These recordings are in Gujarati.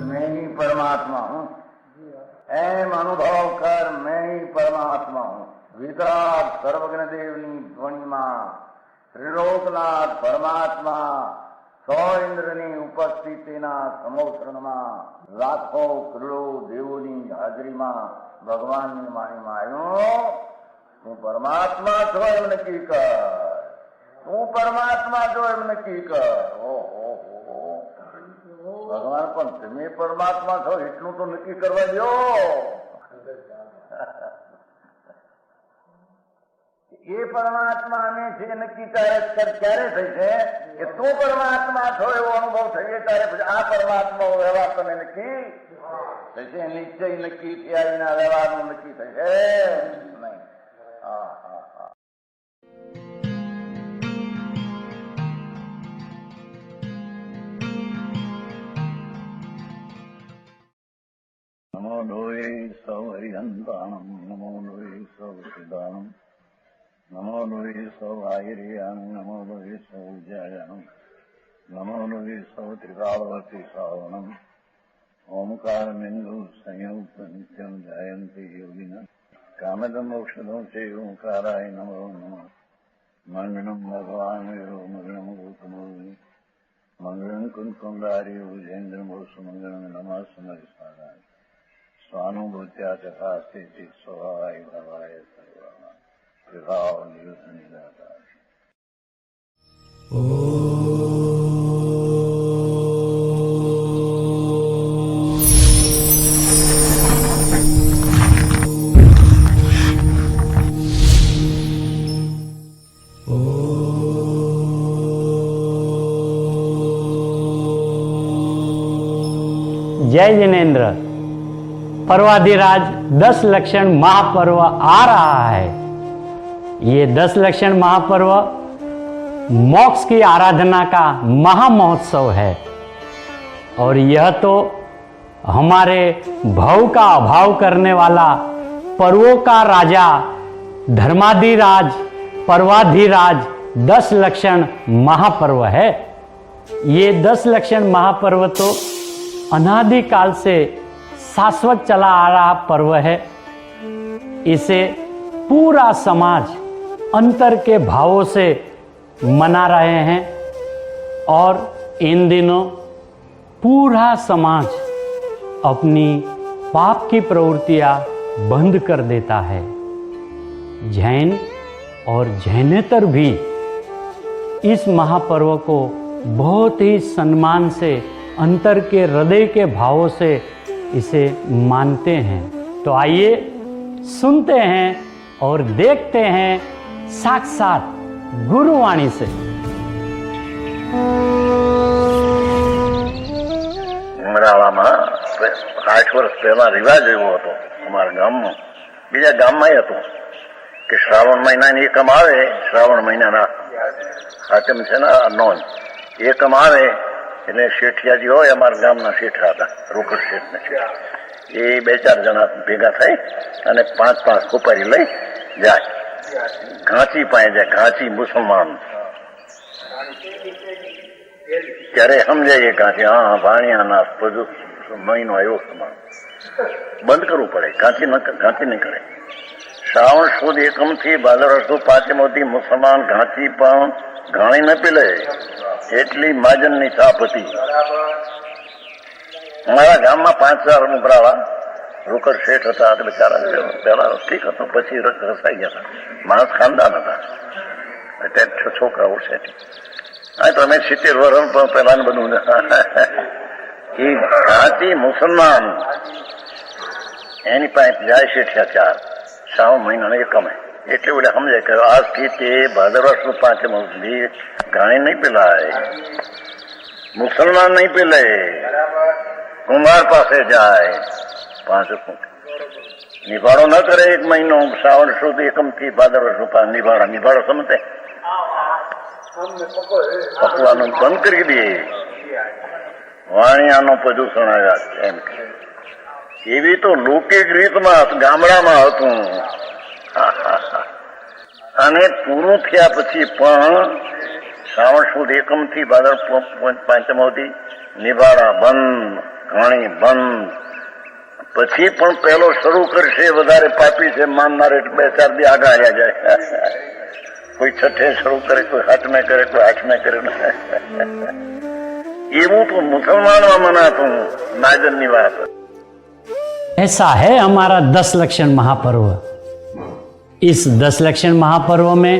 मैं ही परमात्मा हूँ, एम अनुभव कर मैं ही परमात्मा हूँ। वितराग सर्वज्ञ देवनी ध्वनि में त्रिलोकनाथ परमात्मा 100 इंद्રની ઉપસ્થિતિના સમોત્સવમાં લાખો કરોડો દેવોની હાજરીમાં ભગવાનની વાણીમાં આવ્યો, તું પરમાત્મા છો એમ નક્કી કર, તું પરમાત્મા છો એમ નક્કી કર. ઓહો, ભગવાન પણ તમે પરમાત્મા છો એટલું તો નક્કી કરવા દો. એ પરમાત્માને છે નક્કી ક્યારે થઈ છે કે તું પરમાત્મા છો એવો અનુભવ થઈએ ત્યારે પછી આ પરમાત્મા વ્યવહાર તને નક્કી થશે. નિશ્ચય નક્કી થયા વિના વ્યવહારનું નક્કી થશે નહીં. હા હા હા. નમો લોહે સૌ હરિહંતાણમ, નમો લોહે સૌ સિદ્ધાણમ, નમો લોહે સૌ આયર્યાણમ, નમો લોહે સૌ જયાણમ, નમો લોહે સૌ ત્રિકાળવતી શ્રાવણમ. ઓમકાર બિંદુ સંયુક્ત નિત્યમ જાયંતી યોગિના કામદમ ઔષધમ છે ઓંકારાય નમો નમઃ. મંગળમ ભગવાન વિરો મંગળમ ગૌતમોર્મિ, મંગળમ કુંકુંડારી ભુજેન્દ્રમો સુમંગળમ નમઃ સમરિસ્વાદાય સ્વાનુભૂત્યા તથા સ્થિતિ સ્વભાવાય ભવાય સર્વા વિભાવ નિયુદ્ધ નિદાતા. जय जिनेन्द्र। पर्वाधिराज 10 लक्षण महापर्व आ रहा है। ये 10 लक्षण महापर्व मोक्ष की आराधना का महामहोत्सव है और यह तो हमारे भव का अभाव करने वाला पर्वों का राजा धर्माधिराज पर्वाधिराज 10 लक्षण महापर्व है। ये 10 लक्षण महापर्व तो अनादिकाल से शाश्वत चला आ रहा पर्व है। इसे पूरा समाज अंतर के भावों से मना रहे हैं और इन दिनों पूरा समाज अपनी पाप की प्रवृत्तियां बंद कर देता है। जैन और जैनेतर भी इस महापर्व को बहुत ही सम्मान से अंतर के हृदय के भावों से इसे मानते हैं। तो आइए सुनते हैं और देखते हैं साक्षात गुरुवाणी से। ઉમરાળામાં 8 વર્ષ પહેલા રિવાજ એવો હતો અમારા ગામમાં, બીજા ગામમાં હતો કે શ્રાવણ મહિનાની એકમ આવે, શ્રાવણ મહિનાના હાચમ છે ને નોંધ એકમ આવે એટલે શેઠિયાજી હોય, અમારા ગામના શેઠા હતા, રોકડ શેઠના શેઠ, એ 2-4 જણા ભેગા થઈ અને 5-5 સુપારી લઈ જાય, ઘાંચી પાસે જાય, ઘાંચી મુસલમાન. ત્યારે સમજાય ઘાંચી, હા ભાણિયાના બધું મહિનો આવ્યો સમાન બંધ કરવું પડે, ઘાંચી નહીં કરે. શ્રાવણ સુદ એકમથી ભાદરવા સુદ પાંચમોથી મુસલમાન ઘાંચી પણ ઘાણી ન પીલે એટલી માજનની છાપ હતી. અમારા ગામમાં 5-4 ઉભરાવા રોકડ શેઠ હતા, બિચારા પેલા ઠીક હતું, પછી રસાઈ ગયા હતા, માણસ ખાનદાન હતા, અત્યારે છોકરાઓ શેઠ. હા તો અમે 70 વર્ષ પણ પેલા બધું એ ઘાંચી મુસલમાન એની પાસે જાય શેઠિયા 4 શ્રાવણ મહિનાને એકમે, એટલે બધા સમજાય કે આજથી તે ભાદરવા સુદ પાંચમ સુધી ઘાણી નહીં પીલાય, મુસલમાન નહીં પીલે, કુંભાર પાસે જાય, 5 નિભાડો ન કરે 1 મહિનો, શ્રાવણ સુદ એકમથી ભાદરવા સુદ નિભાડો સમજે પકવાનું બંધ કરી દે, વાણિયાનું પ્રદૂષણ આવ્યા એમ કે એવી તો લૌકિક રીતમાં ગામડામાં હતું. અને પૂરું થયા પછી પણ શ્રાવણ સુદ એકમ થી ભાદર પાંચમ સુધી નિભાડા બંધ, ઘાણી બંધ. પછી પણ પેલો શરૂ કરશે વધારે પાપી છે માનનાર એટલે 2-4 દી આગળ રહ્યા જાય. કોઈ છઠ્ઠે શરૂ કરે, કોઈ હાથમે કરે, કોઈ આઠમે કરે. એવું તો મુસલમાનમાં મનાતું નાજનની વાત. ऐसा है हमारा 10 लक्षण महापर्व। इस 10 लक्षण महापर्व में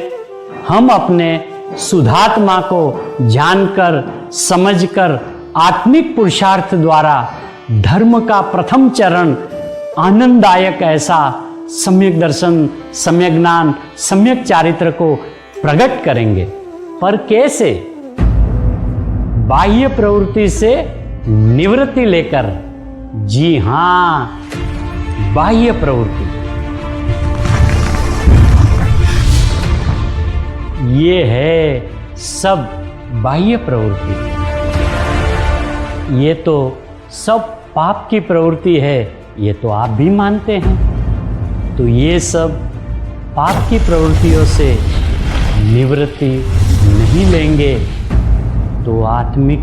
हम अपने शुद्धात्मा को जानकर समझकर आत्मिक पुरुषार्थ द्वारा धर्म का प्रथम चरण आनंददायक ऐसा सम्यक दर्शन, सम्यक ज्ञान, सम्यक चारित्र को प्रकट करेंगे। पर कैसे? बाह्य प्रवृत्ति से निवृत्ति लेकर। जी हाँ, बाह्य प्रवृत्ति। ये है सब बाह्य प्रवृत्ति। ये तो सब पाप की प्रवृत्ति है, ये तो आप भी मानते हैं। तो ये सब पाप की प्रवृत्तियों से निवृत्ति नहीं लेंगे तो आत्मिक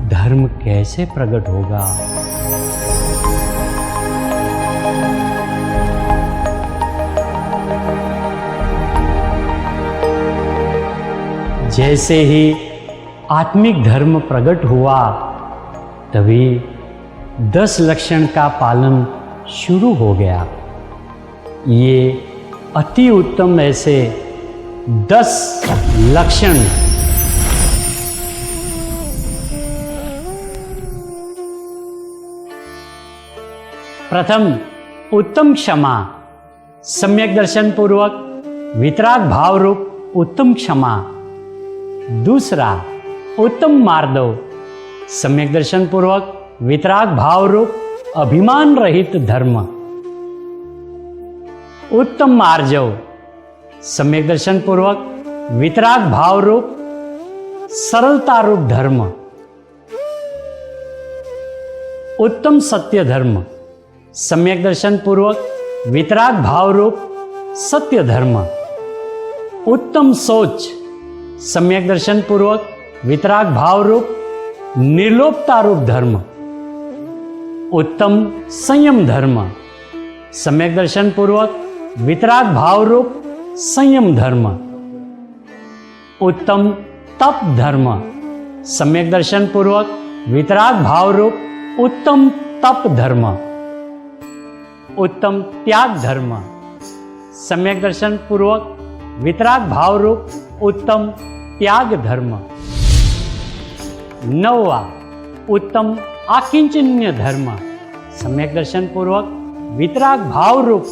धर्म कैसे प्रकट होगा? जैसे ही आत्मिक धर्म प्रकट हुआ तभी 10 लक्षण का पालन शुरू हो गया। ये अति उत्तम ऐसे 10 लक्षण प्रथम उत्तम क्षमा, सम्यक दर्शन पूर्वक वितराग भाव रूप उत्तम क्षमा। दूसरा उत्तम मार्दव, सम्यक दर्शन पूर्वक वितराग भाव रूप अभिमान रहित धर्म। उत्तम मार्जव, सम्यक दर्शन पूर्वक वितराग भाव रूप सरलता रूप धर्म। उत्तम सत्य धर्म, सम्यक दर्शन पूर्वक वितराग भाव रूप सत्य धर्म। उत्तम सोच, सम्यक दर्शन पूर्वक वितराग भाव रूप निर्लोपता रूप धर्म। उत्तम संयम धर्म, सम्यक दर्शन पूर्वक वितराग भाव रूप संयम धर्म। उत्तम तप धर्म, सम्यक दर्शन पूर्वक वितराग भाव रूप उत्तम तप धर्म। उत्तम त्याग धर्म, सम्यक दर्शन पूर्वक वितराग भाव रूप उत्तम त्याग धर्म। 9वां उत्तम आकिंचन्य धर्म, सम्यक दर्शन पूर्वक वितराग भाव रूप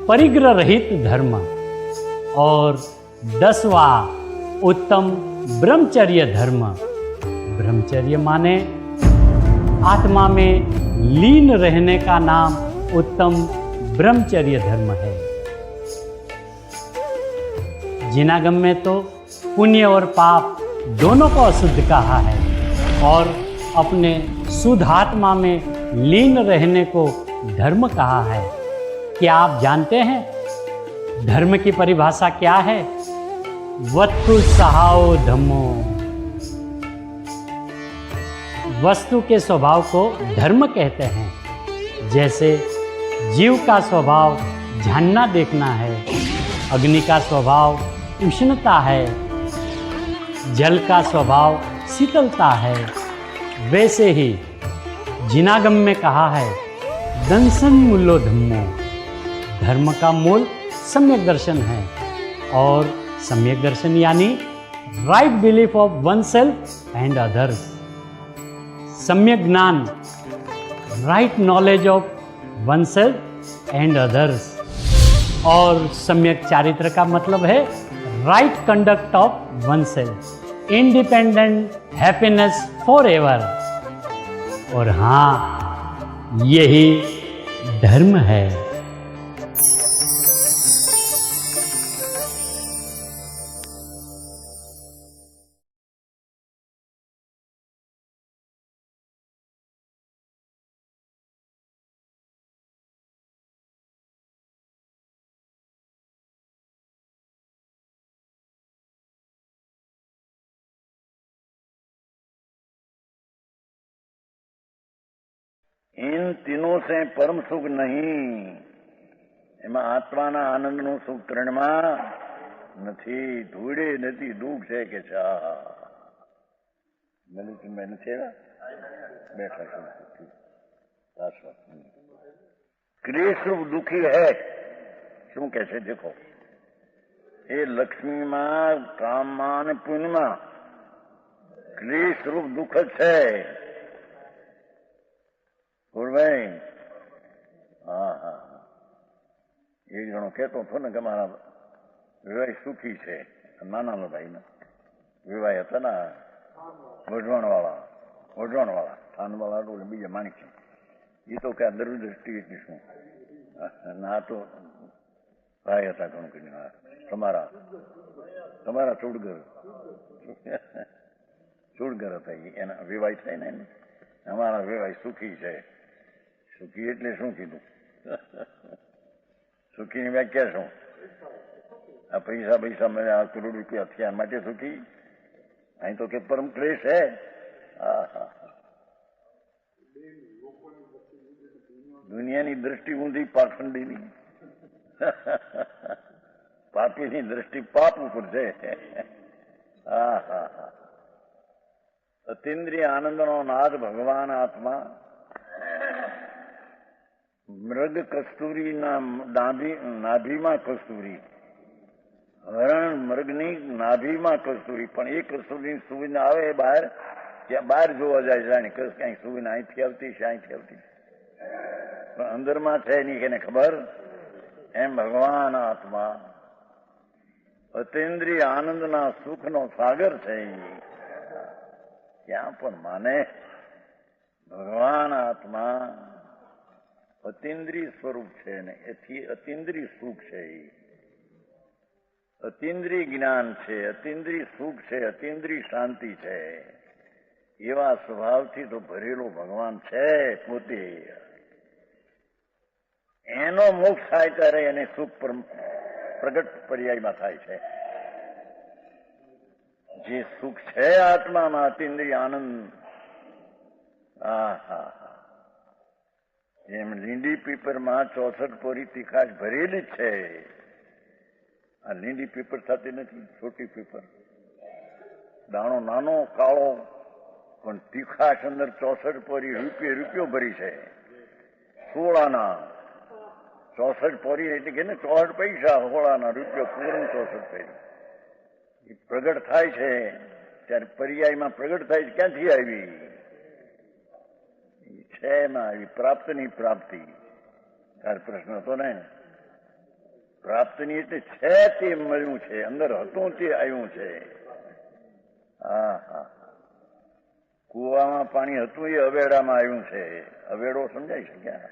परिग्रह रहित धर्म। और 10वां उत्तम ब्रह्मचर्य धर्म। ब्रह्मचर्य माने आत्मा में लीन रहने का नाम उत्तम ब्रह्मचर्य धर्म है। जिनागम में तो पुण्य और पाप दोनों को अशुद्ध कहा है और अपने शुद्ध आत्मा में लीन रहने को धर्म कहा है। क्या आप जानते हैं धर्म की परिभाषा क्या है? वस्तु सहाओ धम्मो। वस्तु के स्वभाव को धर्म कहते हैं। जैसे जीव का स्वभाव जानना देखना है, अग्नि का स्वभाव उष्णता है, जल का स्वभाव शीतलता है, वैसे ही जिनागम में कहा है दंसन मूलो धम्मो। धर्म का मूल सम्यक दर्शन है और सम्यक दर्शन यानी right belief of one self and others. सम्यक ज्ञान, right knowledge of one self and others. और सम्यक चारित्र का मतलब है right conduct of one self, independent happiness for ever. और हाँ, यही धर्म है। इन तीनों से परम सुख नहीं, એમાં આત્માના આનંદનું સુખ ત્રણમાં નથી. ધૂળે નથી દુઃખ છે કે છે. મેં નથી બેઠા ક્લેશ રૂપ દુઃખી હૈ. શું કે છે દેખો, એ લક્ષ્મીમાં, કામમાં અને પુણ્યમાં ક્લેશ રૂપ દુઃખ જ છે. ભાઈ હા હા, એક જણો કહેતો હતો ને કે મારા વિવાહ સુખી છે. નાનાનો ભાઈ ને વિવાહ હતા ને વઢવાણવાળા થાનવાળા બીજા માણિક છે. એ તો કે દરદ્રષ્ટિ એટલે શું ના, તો ભાઈ હતા ઘણું કરીને તમારા ચૂડગર હતા. એના વિવાહ થાય ને એને અમારા વિવાહ સુખી છે. સુખી એટલે શું કીધું? સુખીની વ્યાખ્યા શું? આ પૈસા મળ્યા, કરોડ રૂપિયા થયા માટે સુખી? અહીં તો કે પરમ ક્લેશ છે. દુનિયાની દ્રષ્ટિ ઊંધી પાખંડીની, પાપીની દ્રષ્ટિ પાપ ઉપર છે. અતિન્દ્રિય આનંદનો નાદ ભગવાન આત્મા. મૃગ કસ્તુરીના નાભીમાં કસ્તુરી, હરણ મૃગની નાભીમાં કસ્તુરી, પણ એ કસ્તુરીની સુવિધા આવે બહાર, ત્યાં બહાર જોવા જાય જાણે ક્યાંય સુવિધા અહીંથી આવતી છે, અહીંથી આવતી, પણ અંદરમાં છે નહીં એને ખબર. એમ ભગવાન આત્મા અતિન્દ્રિય આનંદના સુખનો સાગર છે. ક્યાં પણ માને ભગવાન આત્મા અતિન્દ્રિય સ્વરૂપ છે ને એથી અતિન્દ્રિય સુખ છે. અતિન્દ્રિય જ્ઞાન છે, અતિન્દ્રિય સુખ છે, અતિન્દ્રિય શાંતિ છે. એવા સ્વભાવથી તો ભરેલો ભગવાન છે પોતે. એનો મોક્ષ થાય ત્યારે એને સુખ પ્રગટ પર્યાયમાં થાય છે. જે સુખ છે આત્મામાં અતિન્દ્રિય આનંદ, એમ લીંડી પીપરમાં 64 પોરી તીખાશ ભરેલી જ છે. આ લીંડી પીપર થતી નથી, છોટી પીપર, દાણો નાનો કાળો, પણ તીખાશ અંદર 64 પોરી રૂપિયો ભરી છે. સોળાના 64 પોરી એટલે કે ને 64 પૈસા, સોળાના રૂપિયો પૂરણ 64 પૈસા. એ પ્રગટ થાય છે ત્યારે પર્યાયમાં પ્રગટ થાય છે. ક્યાંથી આવી છે? એમાં આવી પ્રાપ્તની પ્રાપ્તિ. તાર પ્રશ્ન હતો ને, પ્રાપ્તની એટલે છે તે મળ્યું છે, અંદર હતું તે આવ્યું છે. કુવામાં પાણી હતું એ અવેડામાં આવ્યું છે. અવેડો સમજાય છે ક્યાં?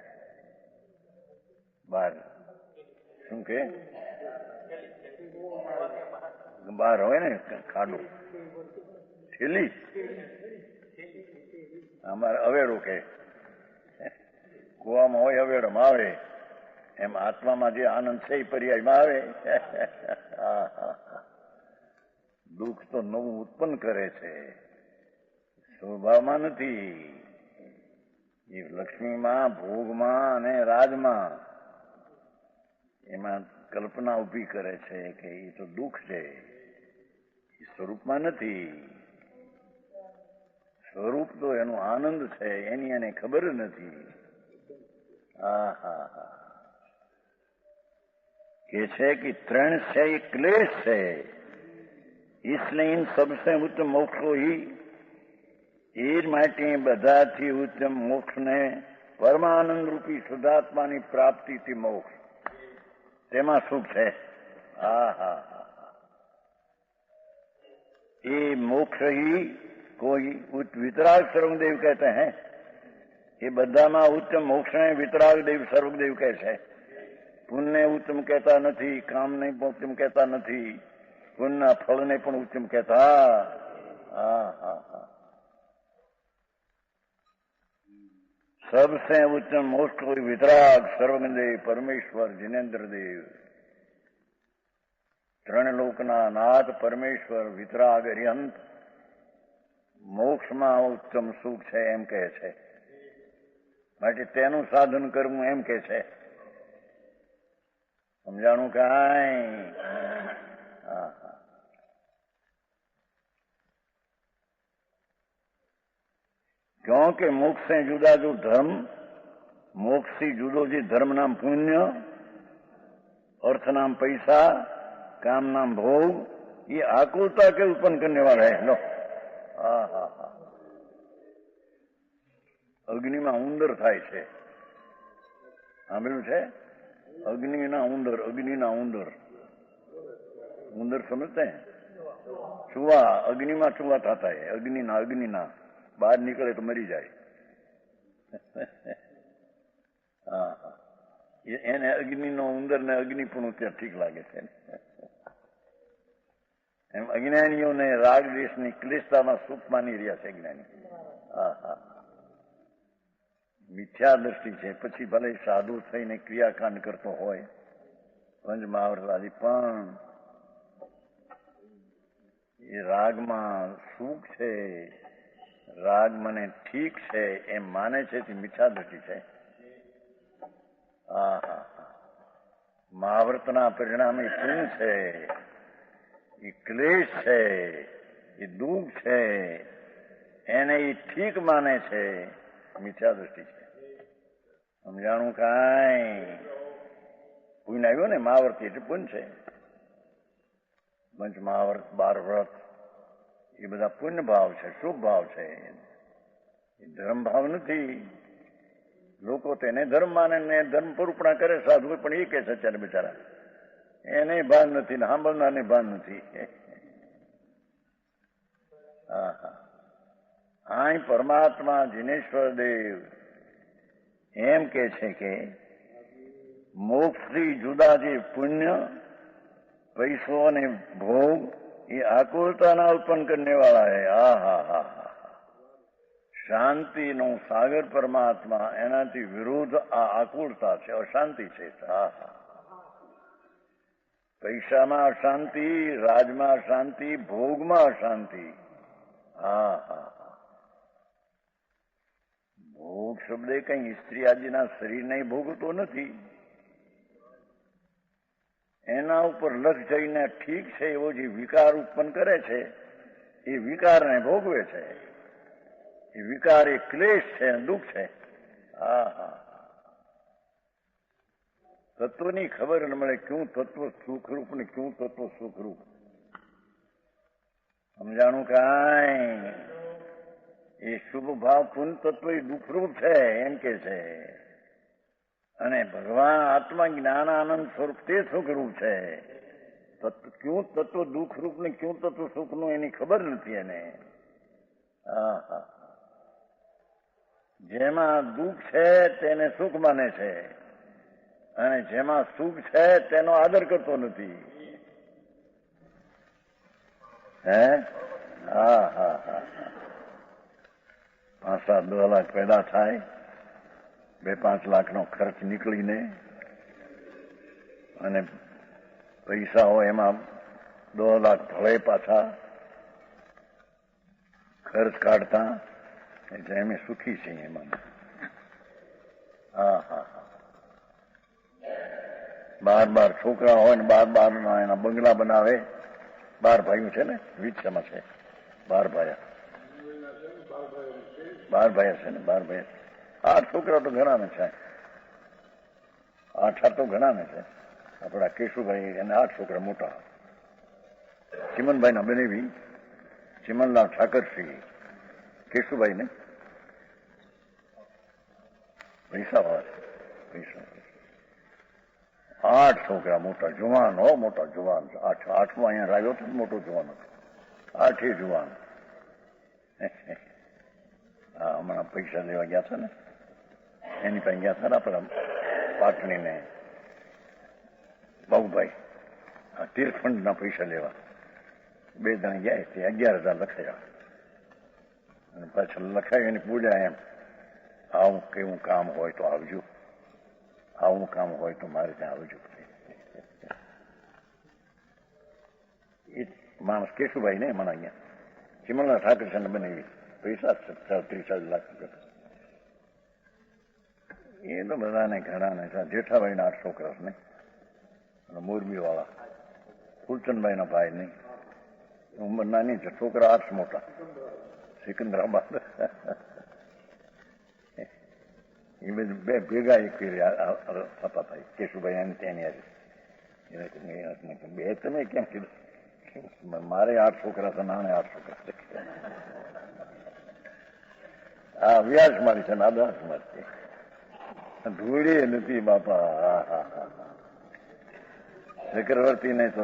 બહાર શું કે બહાર હોય ને ખાડો, થેલી, અમારે અવેડો કે કુવામાં હોય અવેડોમાં આવે. એમ આત્મામાં જે આનંદ છે એ પર્યાયમાં આવે. દુઃખ તો નવું ઉત્પન્ન કરે છે, સ્વભાવમાં નથી. એ લક્ષ્મીમાં, ભોગમાં અને રાજમાં એમાં કલ્પના ઉભી કરે છે કે એ તો દુઃખ છે, એ સ્વરૂપમાં નથી. સ્વરૂપ તો એનો આનંદ છે, એની એને ખબર નથી. કે છે કે ત્રણ છે એ ક્લેશ છે, इसलिए इन सबसे उत्तम मोक्ष को ही, એ જ માટે બધાથી ઉત્તમ મોક્ષને પરમાનંદ રૂપી શુદ્ધાત્માની પ્રાપ્તિથી મોક્ષ, તેમાં સુખ છે. ये मोक्ष ही कोई वितराग सर्वदेव कहते हैं. ये બધામાં ઉત્તમ મોક્ષને વિતરાગ દેવ સર્વદેવ કહે છે. પુણ્યને ઉત્તમ કહેતા નથી, કામને ઉત્તમ કહેતા નથી, પુણ્યના ફળને પણ ઉત્તમ કહેતા. सबसे उत्तम मोक्ष कोई वितराग सर्वदेव परमेश्वर जिनेन्द्र देव, ત્રણ લોકના નાથ પરમેશ્વર વિતરાગ અરિહંત મોક્ષમાં ઉત્તમ સુખ છે એમ કહે છે. માટે તેનું સાધન કરવું એમ કે છે. સમજાણું કાંઈ? હા. क्योंकि मोक्ष से जुदा जो धर्म, मोक्ष से जुदो जी धर्म नाम पुण्य, अर्थ नाम पैसा, काम नाम भोग, ये आकुलता के उत्पन्न करने वाला है. लो, હા. અગ્નિમાં ઉંદર થાય છે, સાંભળ્યું છે? અગ્નિના ઉંદર સમજते हैं? ચૂવા, અગ્નિમાં ચૂવા થતા है, અગ્નિના બહાર નીકળે તો મરી જાય. હા. એને અગ્નિનો ઉંદર ને અગ્નિ પણ ત્યાં ઠીક લાગે છે. એમ અજ્ઞાનીઓને રાગ દેશની ક્લિષ્ટતામાં સુખ માની રહ્યા છે જ્ઞાની. હા. મિથ્યા દ્રષ્ટિ છે. પછી ભલે સાધુ થઈને ક્રિયાકાંડ કરતો હોય પંચ મહાવૃતાદિ, પણ એ રાગમાં સુખ છે, રાગ મને ઠીક છે એમ માને છે તે મિથ્યા દ્રષ્ટિ છે. હા. મહાવ્રતના પરિણામે પુણ્ય છે, એ ક્લેશ છે, એ દુઃખ છે, એને એ ઠીક માને છે, મિથ્યા દ્રષ્ટિ છે. સમજાણું કાંઈ? પુણ્ય આવ્યો ને, મહાવ્રત એટલે પુણ્ય છે. પંચ મહાવ્રત, 12 વ્રત એ બધા પુણ્ય ભાવ છે, શુભ ભાવ છે, એ ધર્મ ભાવ નથી. લોકો તેને ધર્મ માને ને ધર્મ પરૂપણા કરે સાધુ, પણ એ કે છે અત્યારે બિચારા એને ભાન નથી ને સાંભળનારને ભાન નથી. હા. અહીં પરમાત્મા જીનેશ્વર દેવ એમ કે છે કે મોક્ષથી જુદા જે પુણ્ય, પૈસો અને ભોગ એ આકુલતાના ઉત્પન્ન કરને વાળા હે. હા. શાંતિનો સાગર પરમાત્મા, એનાથી વિરુદ્ધ આ આકુલતા છે, અશાંતિ છે. હા. પૈસામાં અશાંતિ, રાજમાં અશાંતિ, ભોગમાં અશાંતિ. હા. ભોગ શબ્દ કઈ સ્ત્રી આદિના શરીરને ભોગતો નથી. એના ઉપર લક્ષ જઈને ઠીક છે એવો જે વિકાર ઉત્પન્ન કરે છે એ વિકારને ભોગવે છે. એ વિકાર એ ક્લેશ છે, દુઃખ છે. હા. તત્વની ખબર ન મળે, ક્યું તત્વ સુખરૂપ ને ક્યું તત્વ સુખરૂપ. સમજાણું કાંઈ? એ શુભ ભાવ પુણ્ય તત્વ એ દુઃખરૂપ છે એમ કે છે, અને ભગવાન આત્મા જ્ઞાન આનંદ સ્વરૂપ તે સુખરૂપ છે. ક્યું તત્વ દુઃખરૂપ ને ક્યું તત્વ સુખનું એની ખબર નથી એને. હા. જેમાં દુઃખ છે તેને સુખ માને છે, અને જેમાં સુખ છે તેનો આદર કરતો નથી. હે? હા. 5-7 લાખ પેદા થાય, 2-5 લાખનો ખર્ચ નીકળીને, અને પૈસા હોય એમાં 2 લાખ ભળે પાછા ખર્ચ કાઢતા, એટલે અમે સુખી છીએ એમાં. હા. 12 છોકરા હોય ને 12 એના બંગલા બનાવે. 12 ભાઈઓ છે ને, વિચારમાં છે 12 ભાઈ છે ને, 12 ભાઈ. 8 છોકરા તો ઘણા ને છે, 8 તો ઘણા ને છે. આપણા કેશુભાઈ એને 8 છોકરા મોટા. ચિમનભાઈ ના બનેવી, ચિમનલાલ ઠાકરસિંહ, કેશુભાઈ ને પૈસા વાળા, 8 છોકરા મોટા જુવાન, મોટા જુવાન. 8મો અહીંયા લાવ્યો હતો, મોટો જુવાન હતો. 8 જુવાન. હા, હમણાં પૈસા લેવા ગયા હતા ને, એની પાસે ગયા હતા ને આપણા પાટણી ને બાબુભાઈ, તીર્થફંડના પૈસા લેવા 2 જણ ગયા, તે 11,000 લખાયા. અને પાછળ લખાય એની પૂજા એમ, આવું કેવું કામ હોય તો આવજો, આવું કામ હોય તો મારે ત્યાં આવજો. એ માણસ કેશુભાઈ ને મને અહીંયા ચિમનલાલ ઠાકર છે ને બનાવી પૈસા 30 લાખ રૂપિયા. એ તો બધાને ઘણાને જેઠાભાઈના 8 છોકરા છે ને, અને મોરબી વાળા ફૂલચંદભાઈના ભાઈ નહીં, ઉંમર નાની છે, છોકરા 8 મોટા, સિકંદરાબાદ. એ બધું બે ભેગા એક થતા થાય. કેશુભાઈ અને તેની બે તમે કેમ કીધું? મારે 8 છોકરા છે, નાને 8 છોકરા છે. હા, વ્યાસ મારી છે, નાદાસ મારી છે, ધૂળી નથી બાપા. ચક્રવર્તી ને તો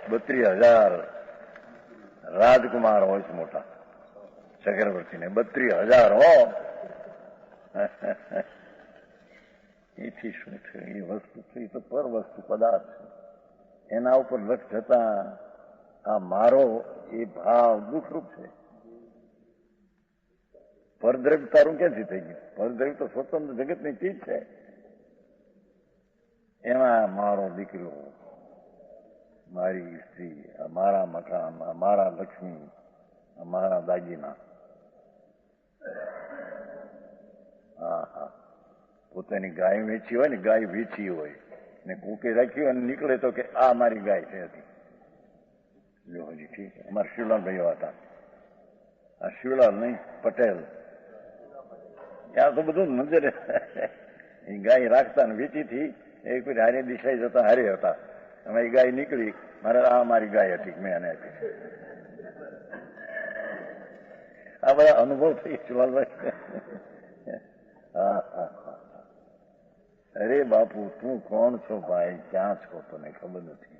32,000 રાજકુમાર હોય છે મોટા. ચક્રવર્તી ને 32,000 હો. એથી શું છે? એ વસ્તુ છે, એ તો પર વસ્તુ પદાર્થ છે. એના ઉપર લક્ષ જતા આ મારો એ ભાવ દુઃખરૂપ છે. પરદ્રવ્ય તારું ક્યાંથી થઈ ગયું? પરદ્રવ્ય તો સ્વતંત્ર જગતની ચીજ છે. એમાં મારો દીકરો, મારી સ્ત્રી, મારા મકાન, મારા લક્ષ્મી, મારા દાગીના. હા હા, પોતાની ગાય વેચી હોય ને, ગાય વેચી હોય ને કોકે રાખી અને નીકળે તો કે આ મારી ગાય છે હતી. જો હજી ઠીક. અમારા શિવલાલ ભાઈઓ હતા, આ શિવલાલ નહીં, પટેલ. ત્યાં તો બધું નજરે એ ગાય રાખતા ને વેચી થી એક હારે દિશાઈ જતા હારે હતા. અમારી ગાય નીકળી, મારે આ મારી ગાય હતી, મેં એને આપી. આ બધા અનુભવ થઈ શિવલાલભાઈ. હા હા હા. અરે બાપુ, તું કોણ છો ભાઈ? ક્યાં છો? તને ખબર નથી.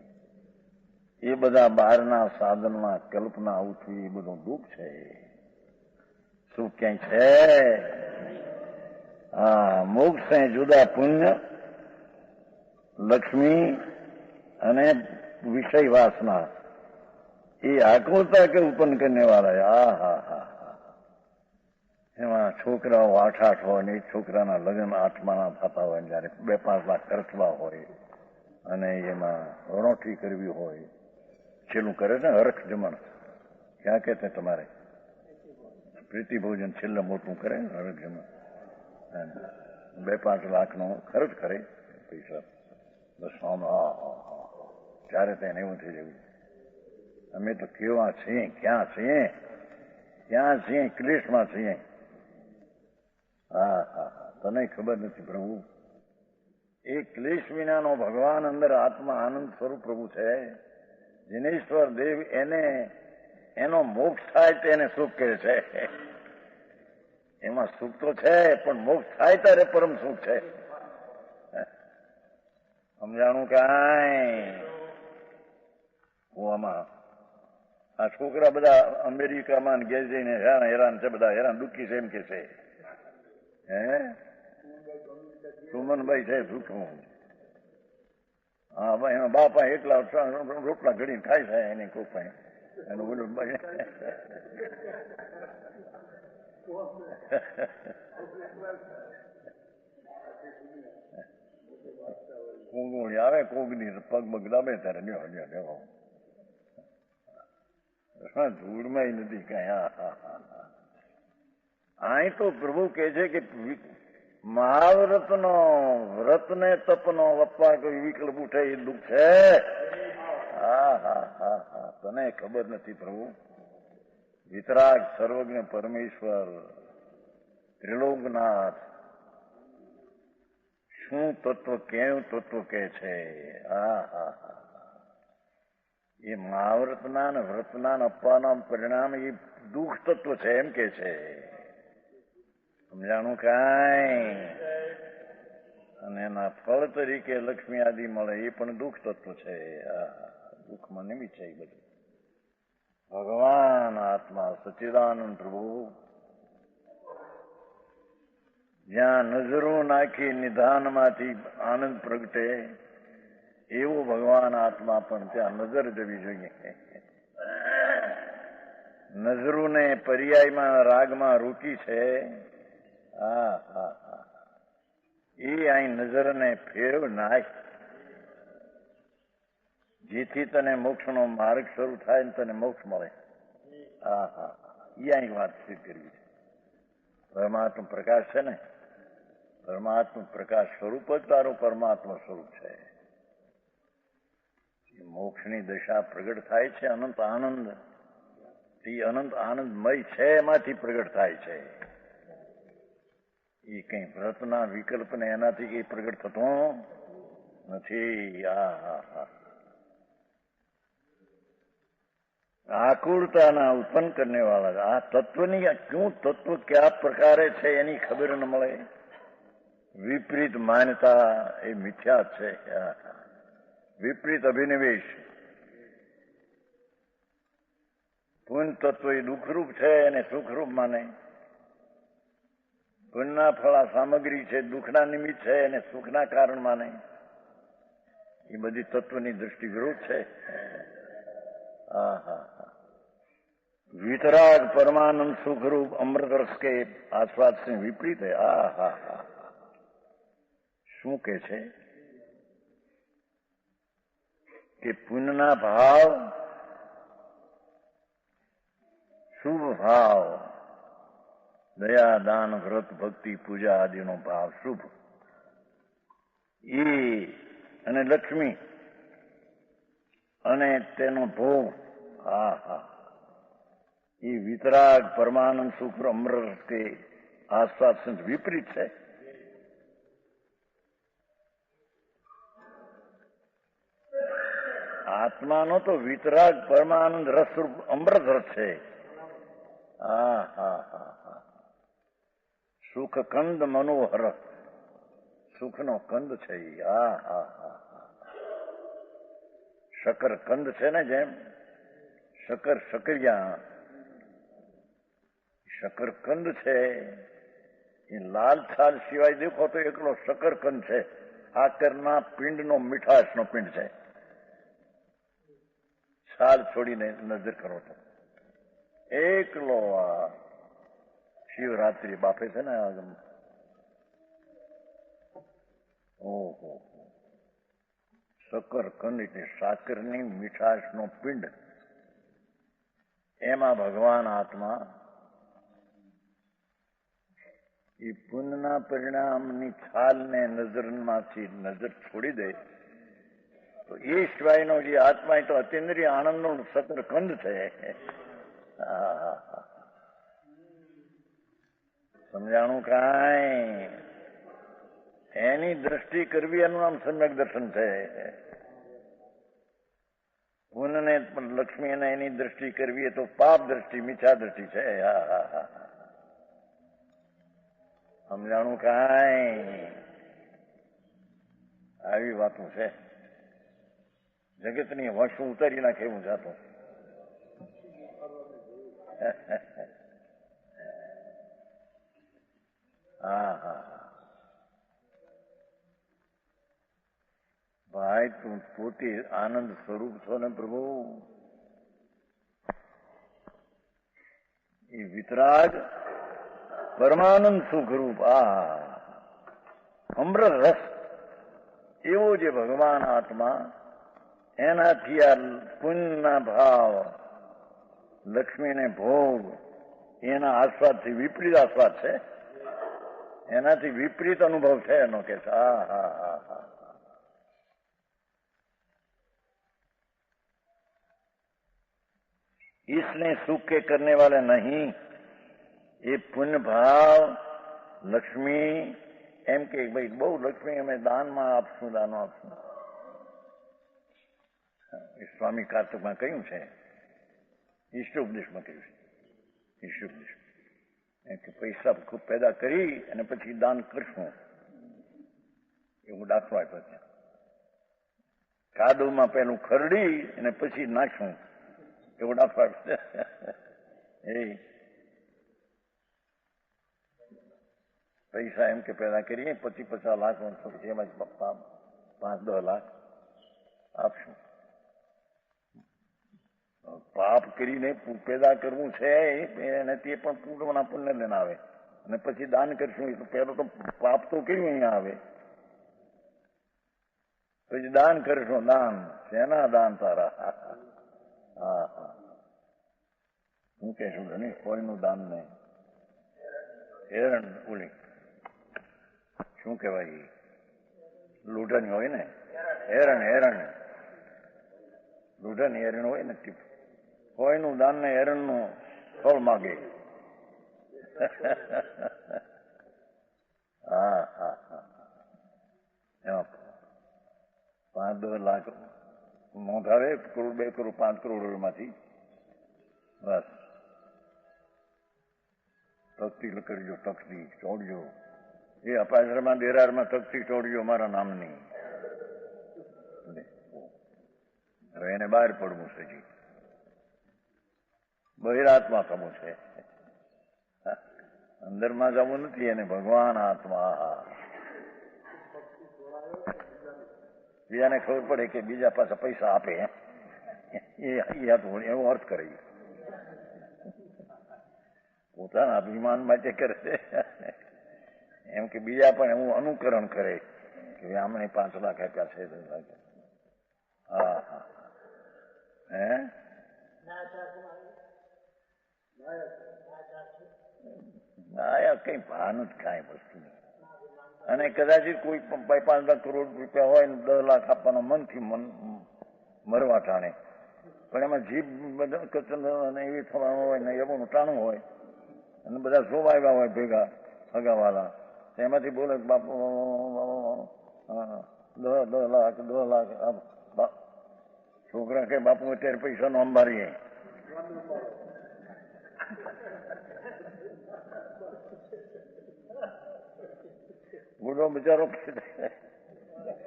એ બધા બહારના સાધનમાં કલ્પના આવતી, એ બધું દુઃખ છે. શું ક્યાંય છે? હા, મોક્ષ છે જુદા. પુણ્ય, લક્ષ્મી અને વિષય વાસના, એ આકૃતા કે ઉત્પન્ન કરને વાળા. હા હા હા. એમાં છોકરાઓ 8-8 હોય ને, એક છોકરાના લગ્ન 8માના થતા હોય, જયારે 2-5 લાખ ખર્ચવા હોય અને એમાં રણોઠી કરવી હોય. છેલ્લું કરે ને હરખ જમણ, ક્યાં કે તમારે પ્રીતિ ભોજન છેલ્લે મોટું કરે ને હરખ જમણ. 2-5 લાખનો ખર્ચ કરે પૈસા. બસ આમ ત્યારે તેને એવું થઈ જવું, અમે તો કેવા છીએ, ક્યાં છીએ, ક્યાં છીએ, ક્લેશમાં છીએ. હા હા હા, તને ખબર નથી પ્રભુ. એ ક્લેશ વિનાનો ભગવાન અંદર આત્મા આનંદ સ્વરૂપ પ્રભુ છે. જિનેશ્વર દેવ એને એનો મોક્ષ થાય તેને સુખ કહે છે. એમાં સુખ તો છે, પણ મોક્ષ થાય ત્યારે પરમ સુખ છે. સમજાણું કાંઈ? હું આમાં આ છોકરા બધા અમેરિકામાં ઘેર જઈને હેરાન છે, બધા હેરાન દુઃખી છે એમ કે છે. હે સુમનભાઈ છે સુખું. હા ભાઈ, એના બાપા એટલા રોટલા ઘડીને ખાય છે એને કોઈ પાસે એનું બોલું કોગોળી આવે, કોગની પગ પગ દાબે ત્યારે લ્યો ધૂળમાં નથી કઈ. હા હા હા. અહીં તો પ્રભુ કે છે કે મહાવ્રતનો વ્રતને તપનો વપ્પા કોઈ વિકલ્પ ઉઠે એ દુઃખ છે. હા હા હા હા, તને ખબર નથી પ્રભુ. વિતરાગ સર્વજ્ઞ પરમેશ્વર ત્રિલોકનાથ શું તત્વ, કેવું તત્વ કે છે. હા હા હા. એ મહાવ્રતના ને વ્રતના અપવાના પરિણામ એ દુઃખ તત્વ છે એમ કે છે. સમજાણું કાંઈ? અને એના ફળ તરીકે લક્ષ્મી આદિ મળે એ પણ દુઃખ તત્વ છે. દુઃખમાં નિમિત્ત છે એ બધું. ભગવાન આત્મા સચ્ચિદાનંદ પ્રભુ જ્યાં નજરો નાખી નિધાનમાંથી આનંદ પ્રગટે એવો ભગવાન આત્મા પણ ત્યાં નજર જવી જોઈએ. નજરોને પર્યાયમાં રાગમાં રોકી છે. હા હા હા. એ અહીં નજરને ફેરવ નાખ, જેથી તને મોક્ષનો માર્ગ શરૂ થાય ને તને મોક્ષ મળે. હા હા, એ અહીં વાત સિદ્ધ કરવી છે. પરમાત્મા પ્રકાશ છે ને, પરમાત્મા પ્રકાશ સ્વરૂપ જ તારું પરમાત્મા સ્વરૂપ છે. મોક્ષની દશા પ્રગટ થાય છે. અનંત આનંદ, એ અનંત આનંદમય છે, એમાંથી પ્રગટ થાય છે. એ કઈ વ્રતના વિકલ્પને એનાથી કઈ પ્રગટ થતો નથી. આકુળતાના ઉત્પન્ન કરને વાળા આ તત્વની ક્યું તત્વ કયા પ્રકારે છે એની ખબર ન મળે. વિપરીત માન્યતા એ મિથ્યા છે. વિપરીત અભિનિવેશ. પુણ્ય તત્વ એ દુઃખરૂપ છે અને સુખરૂપ માને. પુણ્યના ફળા સામગ્રી છે, દુઃખના નિમિત્ત છે અને સુખના કારણ માને. એ બધી તત્વની દૃષ્ટિ વિરોધ છે. વિતરાગ પરમાનંદ સુખરૂપ અમૃત રસ કે આસ્વાદ से વિપરીત है. શું કે છે કે પુણ્યના ભાવ, શુભ ભાવ, દયા દાન વ્રત ભક્તિ પૂજા આદિનો ભાવ શુભ, એ અને લક્ષ્મી અને તેનો ભોગ, એ વિતરાગ પરમાનંદ સુખ અમૃત કે આસ્વાદ વિપરીત છે. આત્માનો તો વિતરાગ પરમાનંદ રસરૂપ અમૃત રસ છે. સુખ કંદ મનોહર, સુખનો કંદ છે. શક્કર કંદ છે ને, જેમ શક્કર શક્કરિયા, શકરકંદ છે. એ લાલ છાલ સિવાય દેખો તો એકલો શકરકંદ છે. આકરના પિંડનો મીઠાશનો પિંડ છે. છાલ છોડીને નજર કરો તો એકલો આ શિવરાત્રિ બાપે છે ને. ઓહો, શકરકંદ એટલે સાકરની મીઠાશનો પિંડ. એમાં ભગવાન આત્મા એ પુણ્યના પરિણામની છાલને નજરમાંથી નજર છોડી દે તો એ સિવાયનો જે આત્મા એ તો અતિન્દ્રિય આનંદનો શકરકંદ છે. સમજાણું કાંઈ? એની દ્રષ્ટિ કરવી એનું નામ સમ્યક દર્શન છે. પુણ્યને લક્ષ્મીને એની દ્રષ્ટિ કરવી એ તો પાપ દ્રષ્ટિ, મિથ્યા દ્રષ્ટિ છે. સમજાણું કાંઈ? આવી વાતો છે. જગતની વશું ઉતારી નાખે એવું જાતો. ભાઈ તું પોતે આનંદ સ્વરૂપ છો ને પ્રભુ. એ વિતરાગ પરમાનંદ સુખરૂપ અમૃત રસ એવો જે ભગવાન આત્મા, એનાથી આ પુણ્યના ભાવ, લક્ષ્મીને ભોગ, એના આસ્વાદથી વિપરીત આસ્વાદ છે. એનાથી વિપરીત અનુભવ છે એનો કે છે. इसने सुख के करने वाले नहीं. એ પુણ્ય ભાવ લક્ષ્મી એમ કે ભાઈ બહુ લક્ષ્મી અમે દાનમાં આપશું, દાનો આપશું. સ્વામી કાર્તિકમાં કહ્યું છે, ઈષ્ટોપદેશમાં કહ્યું છે. ઈષ્ટોપદેશ એમ કે પૈસા ખૂબ પેદા કરી અને પછી દાન કરશું, એવું દાખલો આપ્યો છે. કાદવમાં પેલું ખરડી અને પછી નાખશું, એવો દાખલો આપ્યો. એ પૈસા એમ કે પેદા કરીએ 25-50 લાખ, પછી એમાં 5-10 લાખ આપશું. પાપ કરીને પેદા કરવું છે એને તે પણ પૂર્ણના પુણ્ય લઈને આવે, અને પછી દાન કરશું. એ તો પહેલો તો પાપ તો કર્યું અહીંયા આવે, પછી દાન કરશું. દાન શેના દાન તારા? હું કહેશું નહીં, કોઈનું દાન નહીં. એરણ ઓલી શું કહેવાય લૂંટણી હોય ને એરણ લૂંટણી એરણ હોય ને કોઈનું દાન ને એરણનું ફળ માગે. હા હા હા એમાં 5-10 લાખ નોંધાવે, 1 કરોડ 2 કરોડ 5 કરોડ માંથી બસ તકતી કરજો, તકતી ચોડજો. એ અપાસરમાં દેરારમાં તકતી ચોડજો મારા નામની. હવે એને બહાર પડવું છે જી, બહિરાત્મા થવું છે, અંદરમાં જવું નથી. એને ભગવાન આત્મા. બીજાને ખબર પડે કે બીજા પાસે પૈસા આપે એવો અર્થ કરે, પોતાના અભિમાન માટે કરે છે એમ કે બીજા પણ એવું અનુકરણ કરે કે આમને 5 લાખ આપ્યા છે. હા હા હે ના કઈ ભાન જ કાંઈ વસ્તુ નહીં. અને કદાચ કોઈ 5 લાખ કરોડ રૂપિયા હોય ને 10 લાખ આપવાનો મનથી મરવા ટાણે, પણ એમાં જીભ બધા કચન અને એવી થવાનું હોય ને એવું ટાણું હોય અને બધા શોભા આવ્યા હોય ભેગા હગાવાલા, એમાંથી બોલે બાપુ 10 લાખ. છોકરા કે બાપુ અત્યારે પૈસા નો અંબારીએ. બુઢો બિચારો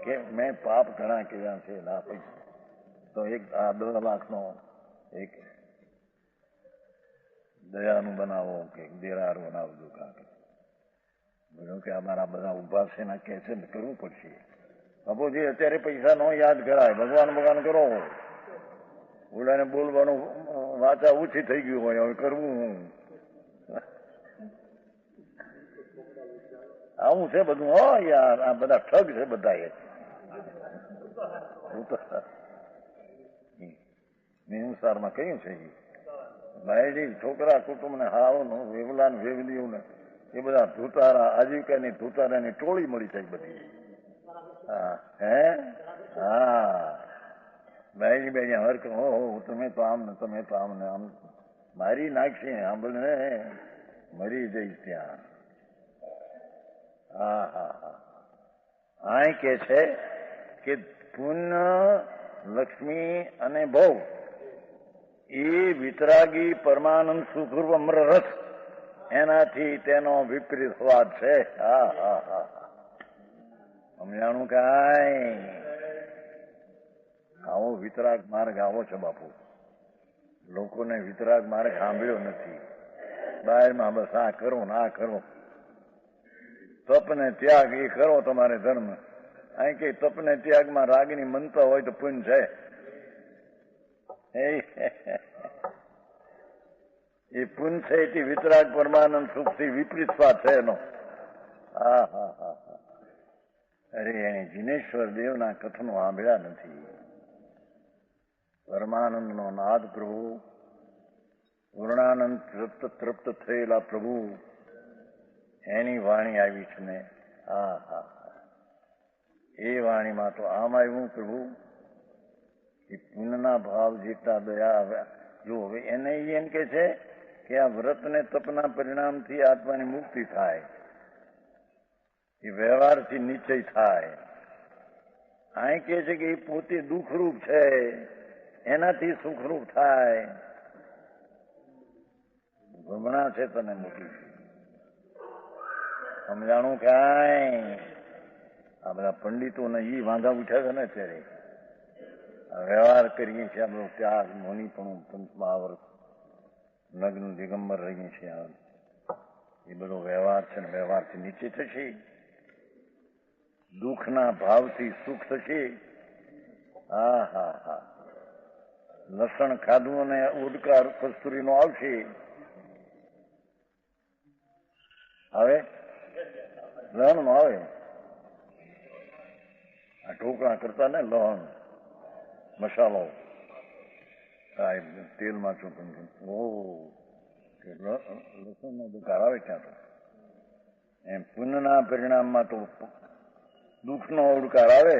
કે મેં પાપ ઘણા કર્યા છે ના પૈસા, તો એક આ 10 લાખનો એક દયાનું બનાવો કે દેરાર બનાવજો. કાંક બધું કે અમારા બધા ઉભા છે ને કે છે ને કરવું પડશે. બાપુજી અત્યારે પૈસા નો યાદ કરાય, ભગવાન કરો. ઓલાને બોલવાનું વાચા ઓછી થઈ ગયું હોય, હવે કરવું હું. આવું છે બધું. હો યાર, આ બધા ઠગ છે બધા. નિમસારમાં કયું છે ભાઈજી, છોકરા કુટુંબ ને હાવનું વેવલા ને વેવલીઓ ને એ બધા ધૂતારા, આજીવિકાની ધૂતારાની ટોળી મળી છે બધી. હા હે હા ભાઈજી બે હરક હો તમે તો આમ ને તમે તો આમ ને આમ મારી નાખશે, સાંભળને મરી જઈશ ત્યાં. હા હા હા આ કે છે કે પુણ્ય, લક્ષ્મી અને ભવ એ વિતરાગી પરમાનંદ સુખરૂપ અમરરથ, એનાથી તેનો વિપરીત સ્વાદ છે. હા હા હા સમજાણું કાંઈ? આવો વિતરાગ માર્ગ આવો છે બાપુ. લોકોને વિતરાગ માર્ગ સાંભળ્યો નથી. બહારમાં બસ આ કરો ને આ કરો, તપ ને ત્યાગ એ કરો તમારે ધર્મ. અહીં કે તપ ને ત્યાગમાં રાગની મનતા હોય તો પુણ્ય છે. એ પુણ્ય છે એથી વિતરાગ પરમાનંદ સુખથી વિપરીત સ્વાદ છે એનો. હા હા હા હા અરે એને જીનેશ્વર દેવના કથનો સાંભળ્યા નથી. પરમાનંદનો નાદ પ્રભુ, પૂર્ણાનંદ તૃપ્ત થયેલા પ્રભુ, એની વાણી આવી છે ને. હા હા એ વાણીમાં તો આમ આવ્યું પ્રભુ કે પુણ્યના ભાવ જેટલા દયા. જો હવે એને એમ કે છે કે આ વ્રત ને તપના પરિણામથી આત્માની મુક્તિ થાય, એ વ્યવહારથી નિશ્ચય થાય. અહીં કે છે કે એ પોતે દુઃખરૂપ છે, એનાથી સુખરૂપ થાય. ભ્રમણા છે તને મોટી. સમજાણું કાંઈ? આ બધા પંડિતોને ઈ વાંધા ઉઠ્યા છે ને અત્યારે. વ્યવહાર કરીએ છીએ આ બધો ત્યાગ, મોનીપણું, પંચમહાવર્ત, નગ્ન દિગંબર રહીએ છીએ. એ બધો વ્યવહાર છે ને વ્યવહારથી નીચે થશે. દુઃખના ભાવથી સુખ થશે. હા હા હા લસણ ખાધું અને ઉડકાર કસ્તુરીનો આવશે. હવે લહણ નો આવે. આ ઢોકળા કરતા ને લહણ મસાલો તેલમાં ચોપન લસણ નો દુકાર આવે ક્યાં તો એમ પુણ્યના પરિણામમાં તો દુઃખનો ઓડકાર આવે.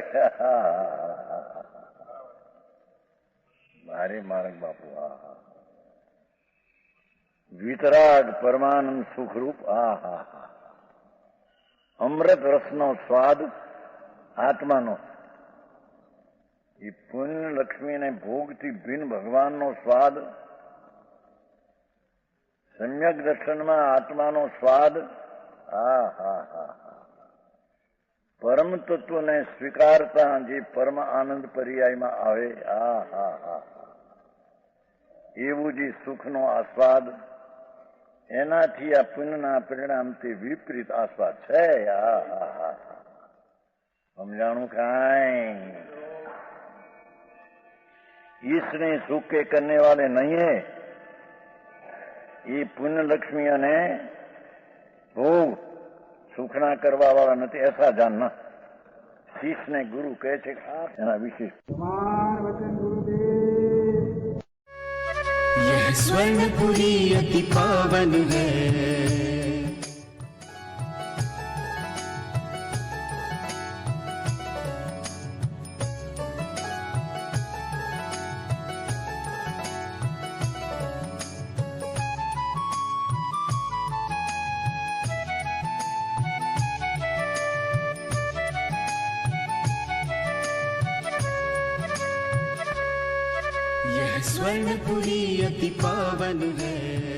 મારે માર્ગ બાપુ. વિતરાગ પરમાનંદ સુખરૂપ. અમૃત રસનો સ્વાદ આત્માનો. એ પુણ્ય લક્ષ્મીને ભોગથી ભિન્ન ભગવાનનો સ્વાદ, સમ્યક દર્શનમાં આત્માનો સ્વાદ. પરમ તત્વને સ્વીકારતા જે પરમ આનંદ પર્યાયમાં આવે. એવું જે સુખનો આસ્વાદ, એનાથી આ પુણ્યના પરિણામથી વિપરીત આસ્વાદ છે. સમજાણું કાંઈ? ઈસને સુખ के करने वाले नहीं है. ये पुण्य लक्ष्मी અને ભોગ સુખના કરવા વાળા નથી, એસા જાણના. શીશને ગુરુ કહે છે એના વિશે. यह स्वर्णपुरी अति पावन है. यह स्वर्णपुरी अति पावन है.